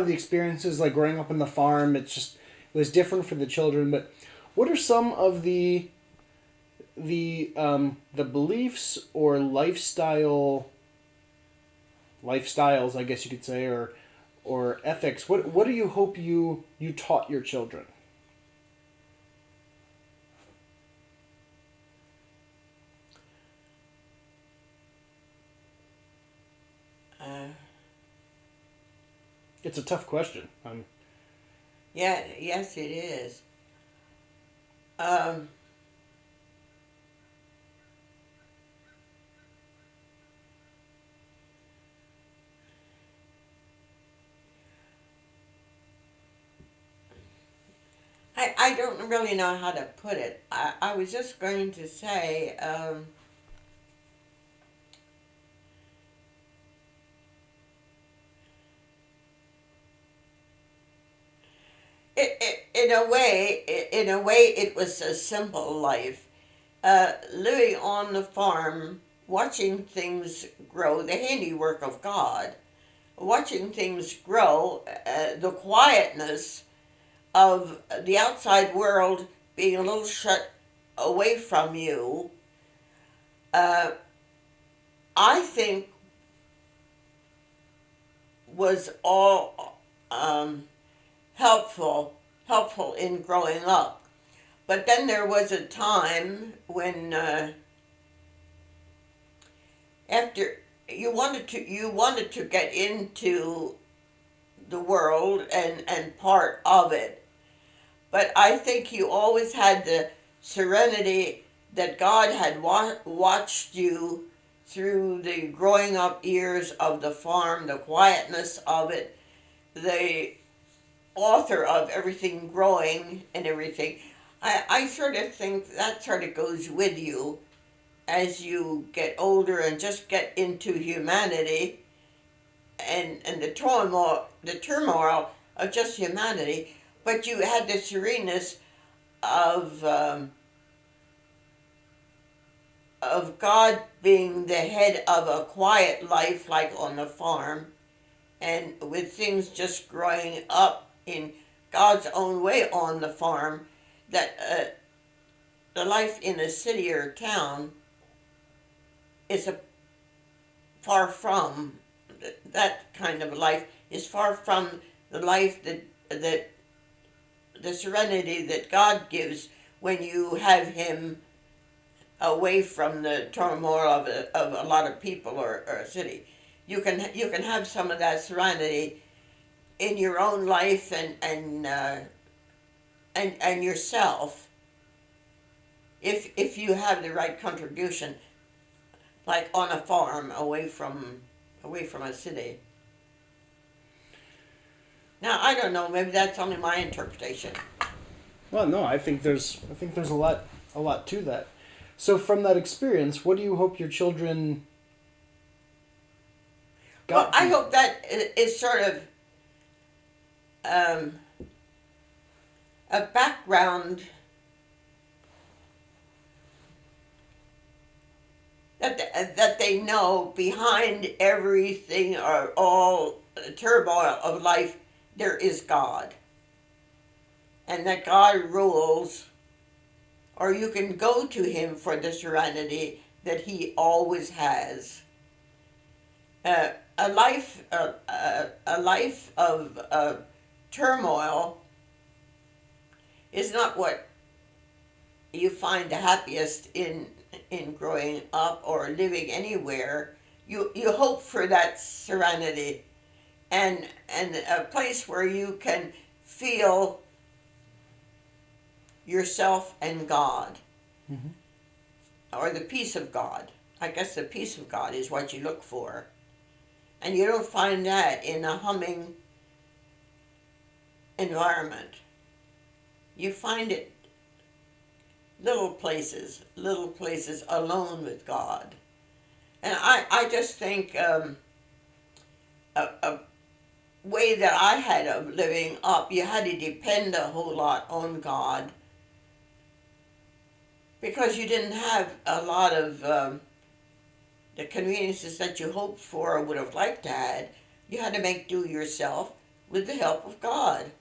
of the experiences like growing up on the farm, it was different for the children. But what are some of the beliefs or lifestyles, I guess you could say, or ethics? What do you hope you taught your children? Uh, It's a tough question. yeah, yes, it is. Um, I don't really know how to put it. I was just going to say, in a way, it was a simple life. Living on the farm, watching things grow, the handiwork of God, watching things grow, the quietness of the outside world being a little shut away from you, uh, I think was all helpful helpful in growing up. But then there was a time when after you wanted to get into the world and part of it. But I think you always had the serenity that God had watched you through the growing up years of the farm, the quietness of it, the author of everything growing and everything. I sort of think that sort of goes with you as you get older and just get into humanity and the turmoil of just humanity. But you had the sereneness of of God being the head of a quiet life, like on the farm, and with things just growing up in God's own way on the farm. That the life in a city or town is a far from that kind of life is far from the life that the serenity that God gives when you have Him away from the turmoil of a lot of people or a city. You can have some of that serenity in your own life and yourself if you have the right contribution, like on a farm away from a city. Now I don't know. Maybe that's only my interpretation. Well, no, I think there's a lot to that. So from that experience, what do you hope your children Well, got I from it? hope that is sort of um, a background that they know behind everything or all turmoil of life there is God, and that God rules, or you can go to Him for the serenity that He always has. A life of turmoil is not what you find the happiest in growing up or living anywhere. You hope for that serenity and a place where you can feel yourself and God, Hmm. or the peace of God. I guess the peace of God is what you look for, and you don't find that in a humming environment. You find it little places alone with God. And I just think a way that I had of living up, you had to depend a whole lot on God because you didn't have a lot of the conveniences that you hoped for or would have liked to had. You had to make do yourself with the help of God.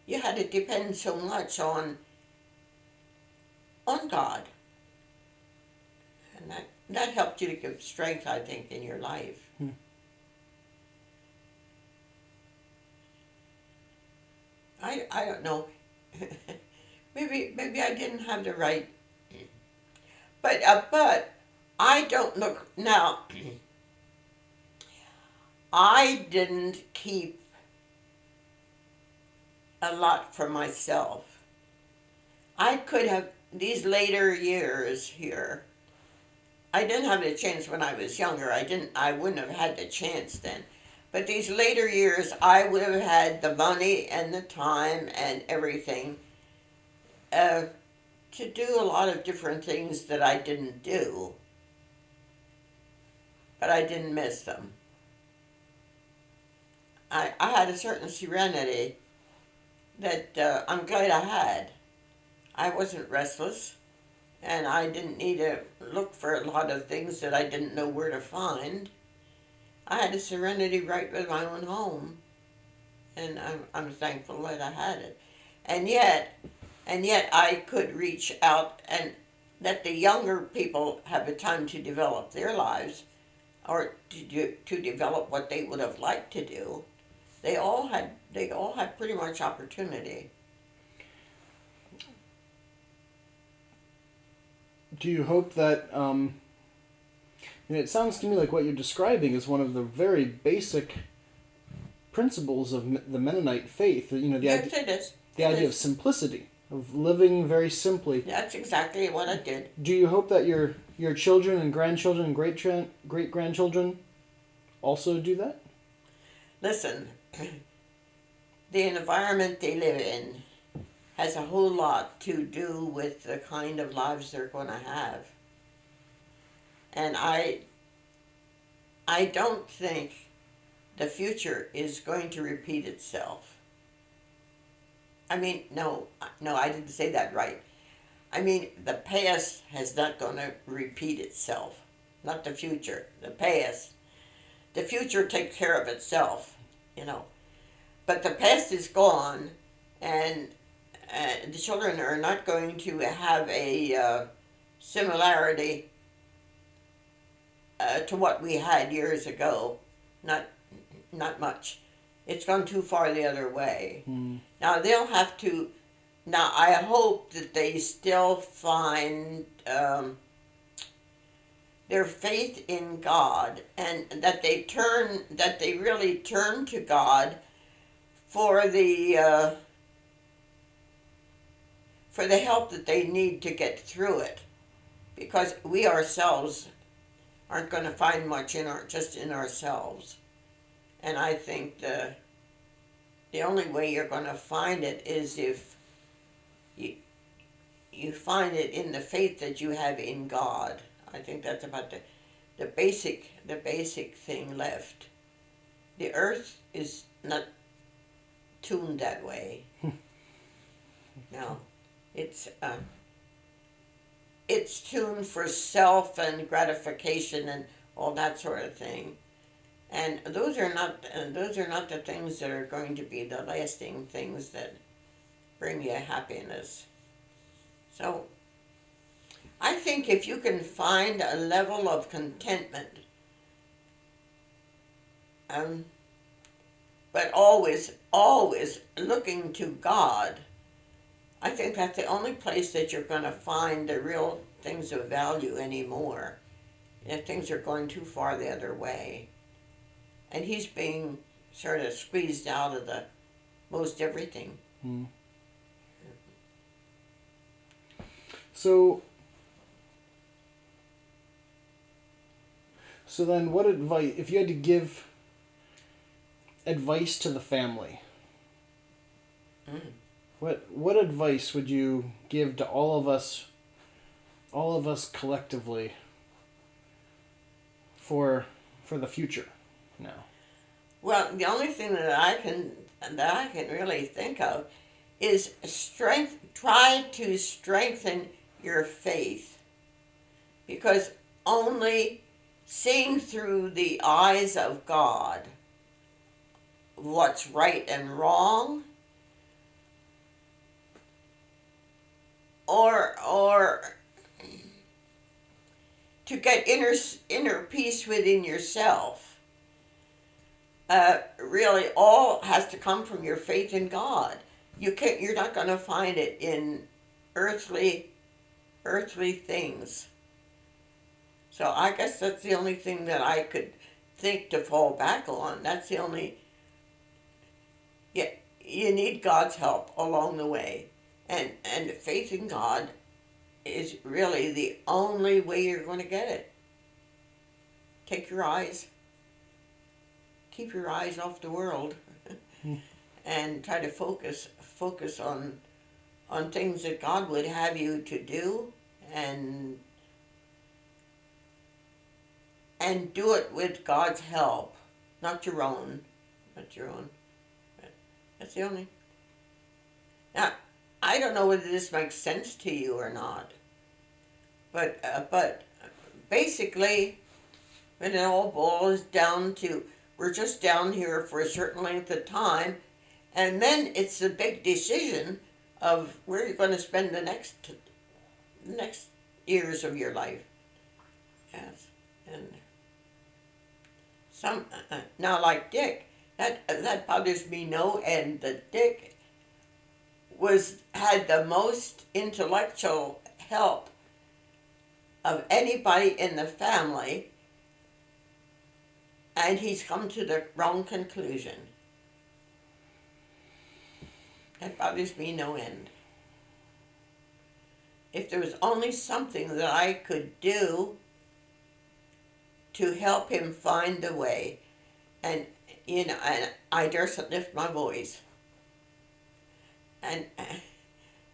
You had to depend so much on God. And that helped you to give strength, I think, in your life. I don't know. maybe I didn't have the right, but I don't look now. I didn't keep a lot for myself. I could have these later years here. I didn't have the chance when I was younger. I wouldn't have had the chance then. But these later years, I would have had the money and the time and everything uh, to do a lot of different things that I didn't do. But I didn't miss them. I had a certain serenity that I'm glad I had. I wasn't restless, and I didn't need to look for a lot of things that I didn't know where to find. I had a serenity right with my own home, and I'm thankful that I had it. And yet I could reach out and let the younger people have a time to develop their lives, or to develop what they would have liked to do. They all had pretty much opportunity. Do you hope that? It sounds to me like what you're describing is one of the very basic principles of the Mennonite faith. Yes, it is. The idea of simplicity, of living very simply. That's exactly what I did. Do you hope that your children and grandchildren and great grandchildren also do that? Listen, the environment they live in has a whole lot to do with the kind of lives they're going to have. And I don't think the future is going to repeat itself. I mean, no, I didn't say that right. I mean, the past is not going to repeat itself, not the future, the past. The future takes care of itself, But the past is gone, and the children are not going to have a similarity to what we had years ago. Not much. It's gone too far the other way. Now they'll have to. Now I hope that they still find their faith in God, and that they really turn to God for the help that they need to get through it, because we ourselves aren't going to find much just in ourselves. And I think the only way you're going to find it is if you find it in the faith that you have in God. I think that's about the basic thing left. The earth is not tuned that way. No, it's tuned for self and gratification and all that sort of thing. And those are not the things that are going to be the lasting things that bring you happiness. So I think if you can find a level of contentment, but always looking to God, I think that's the only place that you're going to find the real things of value anymore. If things are going too far the other way. And he's being sort of squeezed out of the most everything. So then what advice, if you had to give advice to the family, what advice would you give to all of us collectively for the future now? Well, the only thing that I can really think of is try to strengthen your faith, because only seeing through the eyes of God what's right and wrong, or to get inner peace within yourself. Really, all has to come from your faith in God. You're not going to find it in earthly things. So I guess that's the only thing that I could think to fall back on. That's the only. Yeah, you need God's help along the way, and faith in God is really the only way you're going to get it. Keep your eyes off the world, and try to focus on things that God would have you to do, and do it with God's help, not your own. That's the only. Now, I don't know whether this makes sense to you or not, but basically, when it all boils down to, we're just down here for a certain length of time, and then it's the big decision of where you're going to spend the next years of your life. Yes, and some now like Dick, that bothers me no end. That Dick had the most intellectual help of anybody in the family, and he's come to the wrong conclusion. That bothers me no end. If there was only something that I could do to help him find the way, and and I daresn't lift my voice. And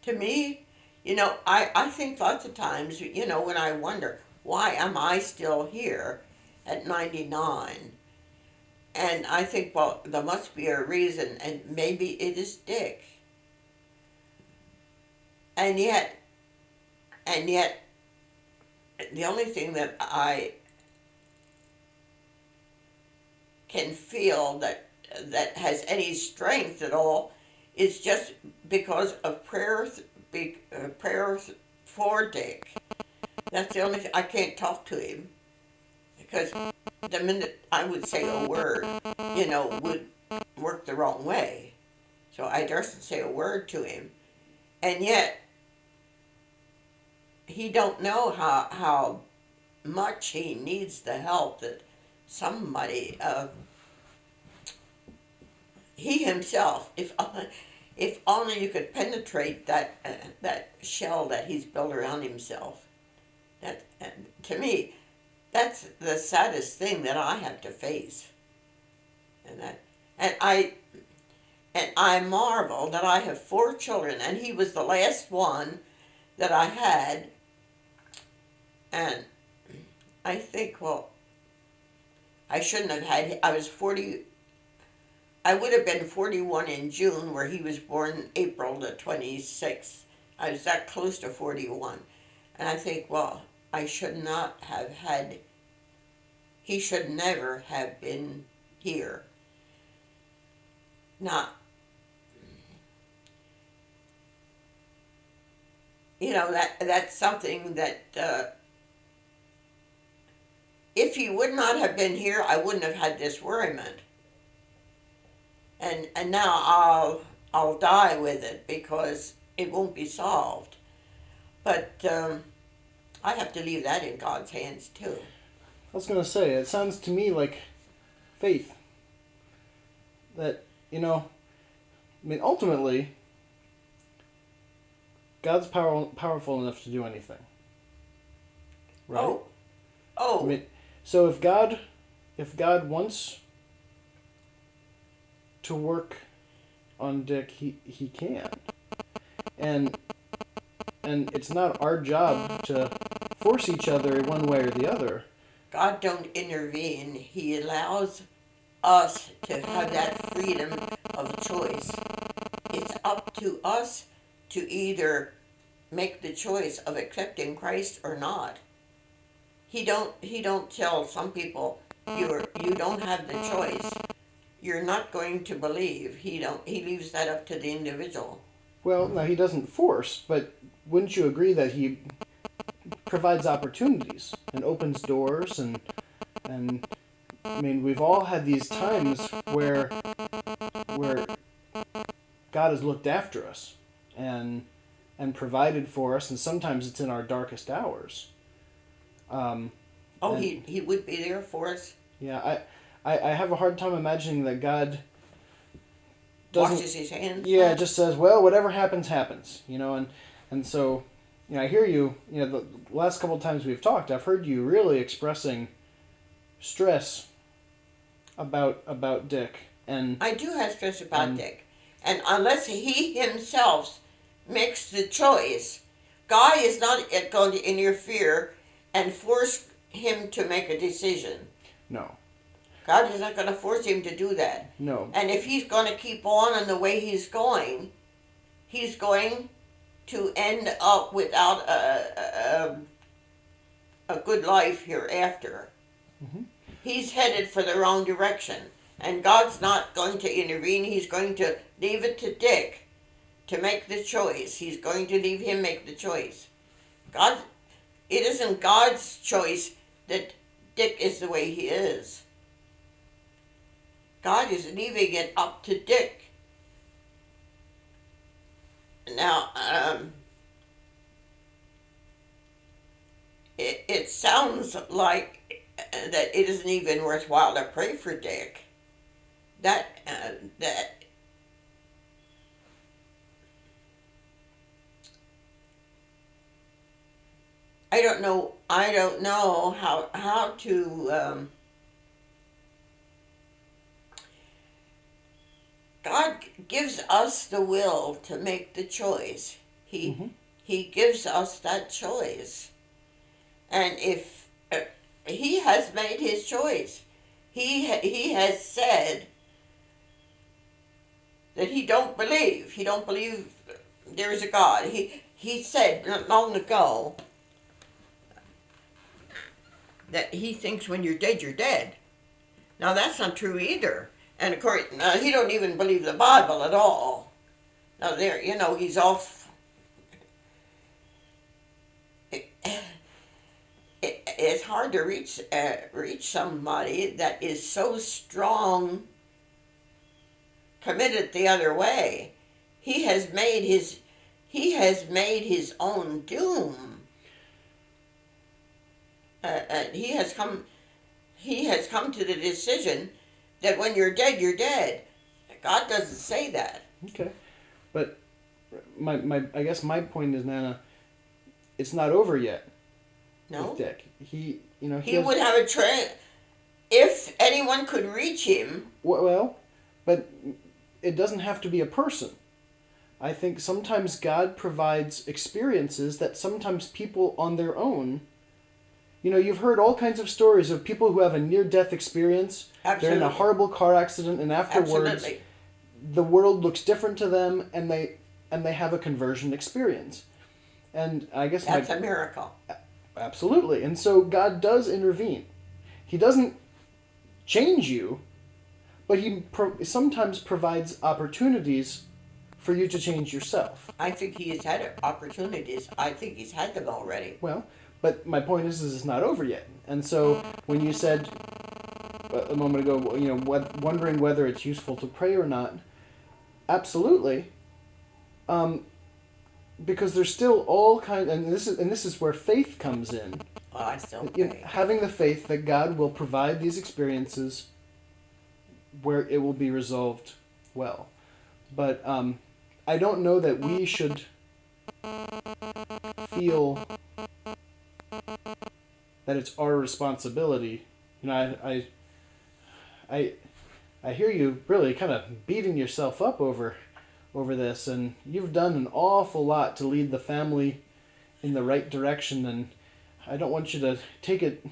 to me, I think lots of times, when I wonder, why am I still here at 99? And I think, well, there must be a reason, and maybe it is Dick. And yet, the only thing that I can feel that has any strength at all is just because of prayers for Dick. That's the only thing. I can't talk to him because the minute I would say a word, would work the wrong way. So I daresn't say a word to him, and yet he don't know how much he needs the help that somebody. He himself, if only you could penetrate that shell that he's built around himself. That, to me, that's the saddest thing that I have to face. And I marvel that I have 4 children, and he was the last one that I had. And I think, well, I shouldn't have had. I was 40. I would have been 41 in June, where he was born April the 26th. I was that close to 41. And I think, well, I should not have had, he should never have been here. Not, that's something that, if he would not have been here, I wouldn't have had this worriment. And now I'll die with it because it won't be solved. But I have to leave that in God's hands too. I was going to say, it sounds to me like faith. That, ultimately, God's powerful enough to do anything. Right? Oh. So if God wants to work on Dick, he can. And it's not our job to force each other one way or the other. God don't intervene. He allows us to have that freedom of choice. It's up to us to either make the choice of accepting Christ or not. He don't tell some people you don't have the choice. you're not going to believe. He leaves that up to the individual. Well, no, he doesn't force, but wouldn't you agree that he provides opportunities and opens doors and I mean, we've all had these times where God has looked after us and provided for us, and sometimes it's in our darkest hours. Um, Oh, and he would be there for us. yeah, I have a hard time imagining that God doesn't. Washes his hands. Yeah, just says, well, whatever happens, happens. And so, I hear you. The last couple of times we've talked, I've heard you really expressing stress about Dick, and I do have stress about Dick. And unless he himself makes the choice, God is not going to interfere and force him to make a decision. no, God is not going to force him to do that. no, And if he's going to keep on in the way he's going to end up without a good life hereafter. Mhm. He's headed for the wrong direction. And God's not going to intervene. He's going to leave it to Dick to make the choice. He's going to leave him make the choice. It isn't God's choice that Dick is the way he is. God is leaving it up to Dick. Now, it sounds like that it isn't even worthwhile to pray for Dick. That I don't know. I don't know how to. God gives us the will to make the choice. Mhm. He gives us that choice, and if he has made his choice, he has said that he don't believe. He don't believe there is a God. He said not long ago that he thinks when you're dead, you're dead. Now that's not true either. And of course, he don't even believe the Bible at all. Now there, he's off. It's hard to reach somebody that is so strong, committed the other way. He has made his own doom. And he has come to the decision that when you're dead, you're dead. God doesn't say that. Okay, but I guess my point is, Nana, it's not over yet. No, With Dick, he would have a if anyone could reach him. Well, but it doesn't have to be a person. I think sometimes God provides experiences that sometimes people on their own. You've heard all kinds of stories of people who have a near-death experience. Absolutely. They're in a horrible car accident, and afterwards, Absolutely. the world looks different to them, and they have a conversion experience. And I guess That's a miracle. Absolutely. And so God does intervene. He doesn't change you, but he sometimes provides opportunities for you to change yourself. I think he has had opportunities. I think he's had them already. Well, but my point is it's not over yet. And so when you said a moment ago, wondering whether it's useful to pray or not, absolutely. Because there's still all kinds, and this is where faith comes in. Well, I still pray. Having the faith that God will provide these experiences where it will be resolved well. But I don't know that we should feel that it's our responsibility. I hear you really kind of beating yourself up over this, and you've done an awful lot to lead the family in the right direction, and I don't want you to take it.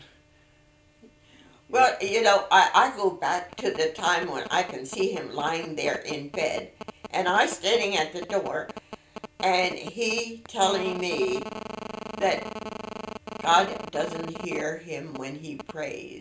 Well, I go back to the time when I can see him lying there in bed, and I standing at the door, and he telling me that God doesn't hear him when he prays.